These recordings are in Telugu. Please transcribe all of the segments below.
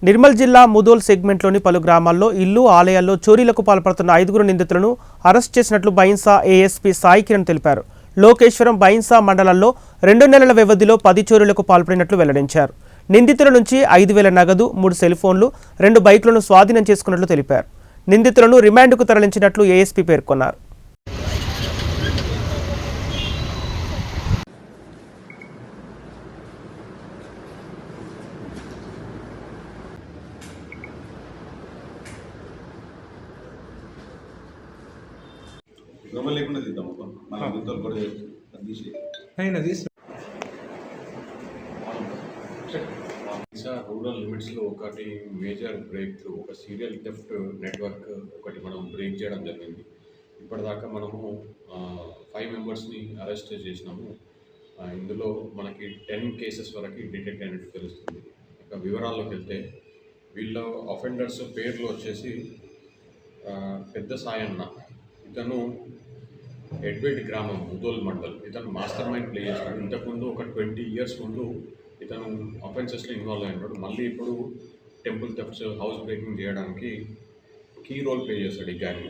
నిర్మల్ జిల్లా ముదోల్ సెగ్మెంట్లోని పలు గ్రామాల్లో ఇల్లు ఆలయాల్లో చోరీలకు పాల్పడుతున్న 5 నిందితులను అరెస్ట్ చేసినట్లు బైన్సా ఏఎస్పీ సాయి కిరణ్ తెలిపారు. లోకేశ్వరం బైన్సా మండలాల్లో 2 నెలల వ్యవధిలో 10 చోరీలకు పాల్పడినట్లు వెల్లడించారు. నిందితుల నుంచి 5,000 నగదు, 3 సెల్ ఫోన్లు, 2 బైక్లను స్వాధీనం చేసుకున్నట్లు తెలిపారు. నిందితులను రిమాండ్కు తరలించినట్లు ఏఎస్పీ పేర్కొన్నారు. లేకుండా తీద్దాం మన గుంతలు కూడా తీసి రూరల్ లిమిట్స్లో ఒకటి మేజర్ బ్రేక్ త్రూ, ఒక సీరియల్ థెఫ్ట్ నెట్వర్క్ ఒకటి మనం బ్రేక్ చేయడం జరిగింది. ఇప్పటిదాకా మనము 5 మెంబర్స్ని అరెస్ట్ చేసినాము. ఇందులో మనకి 10 కేసెస్ వరకు డిటెక్ట్ అయినట్టు తెలుస్తుంది. ఇక వివరాల్లోకి వెళ్తే వీళ్ళ అఫెండర్స్ పేర్లు వచ్చేసి పెద్ద సాయన్న, ఇతను ఎడ్వేడ్ గ్రామం ముదోల్ మండల్, ఇతను మాస్టర్ మైండ్ ప్లే చేస్తాడు. ఇంతకుముందు ఒక 20 ఇయర్స్ ముందు ఇతను అఫెన్సెస్లో ఇన్వాల్వ్ అయినాడు. మళ్ళీ ఇప్పుడు టెంపుల్ థెఫ్ట్స్, హౌస్ బ్రేకింగ్ చేయడానికి కీ రోల్ ప్లే చేస్తాడు ఈ గ్యాంగ్.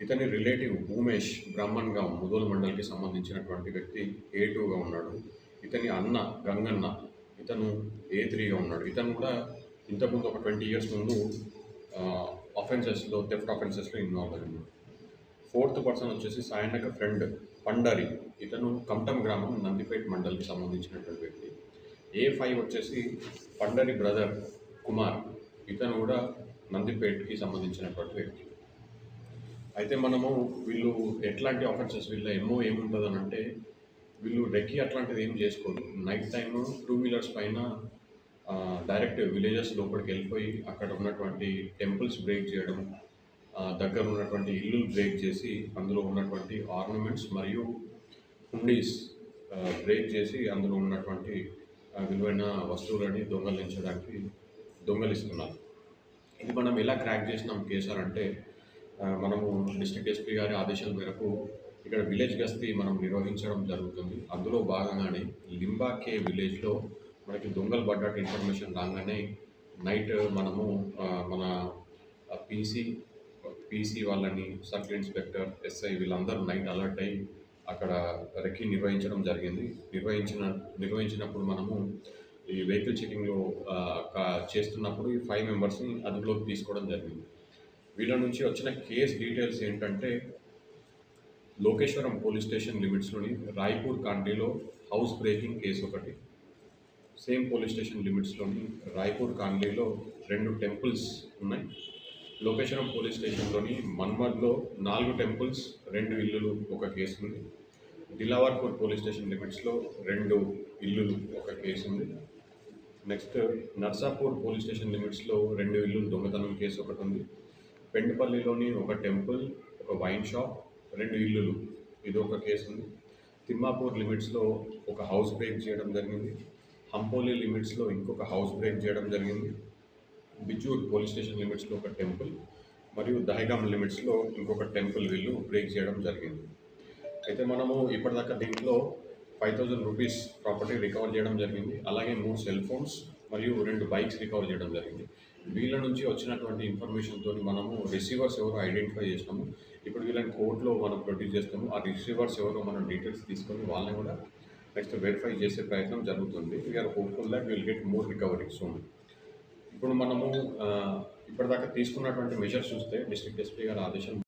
ఇతని రిలేటివ్ ఉమేష్ బ్రాహ్మణ్గా ముదోల్ మండల్కి సంబంధించినటువంటి వ్యక్తి A2గా ఉన్నాడు. ఇతని అన్న గంగన్న, ఇతను A3గా ఉన్నాడు. ఇతను కూడా ఇంతకుముందు ఒక 20 ఇయర్స్ ముందు థెఫ్ట్ అఫెన్సెస్లో ఇన్వాల్వ్ అయ్యాడు. 4th పర్సన్ వచ్చేసి సాయన్నక ఫ్రెండ్ పండరి, ఇతను కంటం గ్రామం నందిపేట్ మండల్కి సంబంధించినటువంటి వ్యక్తి. A5 వచ్చేసి పండరి బ్రదర్ కుమార్, ఇతను కూడా నందిపేట్కి సంబంధించినటువంటి వ్యక్తి. అయితే మనము వీళ్ళు ఎట్లాంటి ఆఫెన్సెస్, వీళ్ళ ఏముంటుంది అని అంటే, వీళ్ళు రెక్కి అట్లాంటిది ఏం చేసుకోరు. నైట్ టైము 2 వీలర్స్ పైన డైరెక్ట్ విలేజెస్ లోపలికి వెళ్ళిపోయి అక్కడ ఉన్నటువంటి టెంపుల్స్ బ్రేక్ చేయడం, దగ్గర ఉన్నటువంటి ఇల్లు బ్రేక్ చేసి అందులో ఉన్నటువంటి ఆర్నమెంట్స్ మరియు హుండీస్ బ్రేక్ చేసి అందులో ఉన్నటువంటి విలువైన వస్తువులని దొంగలిస్తున్నారు. ఇది మనం ఎలా క్రాక్ చేసినాం కేసు అంటే, మనము డిస్ట్రిక్ట్ ఎస్పీ గారి ఆదేశాల మేరకు ఇక్కడ విలేజ్ గస్తీ మనం నిర్వహించడం జరుగుతుంది. అందులో భాగంగానే లింబాకే విలేజ్లో మనకి దొంగలు పడ్డట్టు ఇన్ఫర్మేషన్ రాగానే నైట్ మనము మన పీసీ వాళ్ళని, సర్కిల్ ఇన్స్పెక్టర్, ఎస్ఐ వీళ్ళందరూ నైట్ అలర్ట్ అయ్యి అక్కడ రెక్కి నిర్వహించడం జరిగింది. నిర్వహించినప్పుడు మనము ఈ వెహికల్ చెకింగ్లో చేస్తున్నప్పుడు ఈ 5 మెంబర్స్ని అదుపులోకి తీసుకోవడం జరిగింది. వీళ్ళ నుంచి వచ్చిన కేస్ డీటెయిల్స్ ఏంటంటే, లోకేశ్వరం పోలీస్ స్టేషన్ లిమిట్స్లోని రాయ్పూర్ కాండీలో హౌస్ బ్రేకింగ్ కేసు ఒకటి, సేమ్ పోలీస్ స్టేషన్ లిమిట్స్లోని రాయ్పూర్ కాండీలో 2 టెంపుల్స్ ఉన్నాయి. లోకేశ్వరం పోలీస్ స్టేషన్లోని మన్మద్లో 4 టెంపుల్స్, 2 ఇల్లులు ఒక కేసు ఉంది. దిలావర్పూర్ పోలీస్ స్టేషన్ లిమిట్స్లో 2 ఇల్లులు ఒక కేసు ఉంది. నెక్స్ట్ నర్సాపూర్ పోలీస్ స్టేషన్ లిమిట్స్లో 2 ఇల్లులు దొంగతనం కేసు ఒకటి ఉంది. పెండుపల్లిలోని ఒక టెంపుల్, ఒక వైన్ షాప్, 2 ఇల్లులు ఇది ఒక కేసు ఉంది. తిమ్మాపూర్ లిమిట్స్లో ఒక హౌస్ బ్రేక్ చేయడం జరిగింది. హంపోలి లిమిట్స్లో ఇంకొక హౌస్ బ్రేక్ చేయడం జరిగింది. బిజూర్ పోలీస్ స్టేషన్ లిమిట్స్లో ఒక టెంపుల్ మరియు దహగాం లిమిట్స్లో ఇంకొక టెంపుల్ వీళ్ళు బ్రేక్ చేయడం జరిగింది. అయితే మనము ఇప్పటిదాకా దీంట్లో 5,000 రూపీస్ ప్రాపర్టీ రికవర్ చేయడం జరిగింది. అలాగే 3 సెల్ ఫోన్స్ మరియు 2 బైక్స్ రికవర్ చేయడం జరిగింది. వీళ్ళ నుంచి వచ్చినటువంటి ఇన్ఫర్మేషన్తో మనము రిసీవర్స్ ఎవరో ఐడెంటిఫై చేసినాము. ఇప్పుడు వీళ్ళని కోర్టులో మనం ప్రొడ్యూస్ చేస్తాము. ఆ రిసీవర్స్ ఎవరో మనం డీటెయిల్స్ తీసుకొని వాళ్ళని కూడా నెక్స్ట్ వెరిఫై చేసే ప్రయత్నం జరుగుతుంది. We are hopeful that will get more recovery soon. ఇప్పుడు మనము ఇప్పటిదాకా తీసుకున్నటువంటి మెజర్స్ చూస్తే డిస్ట్రిక్ట్ ఎస్పీ గారి ఆదేశం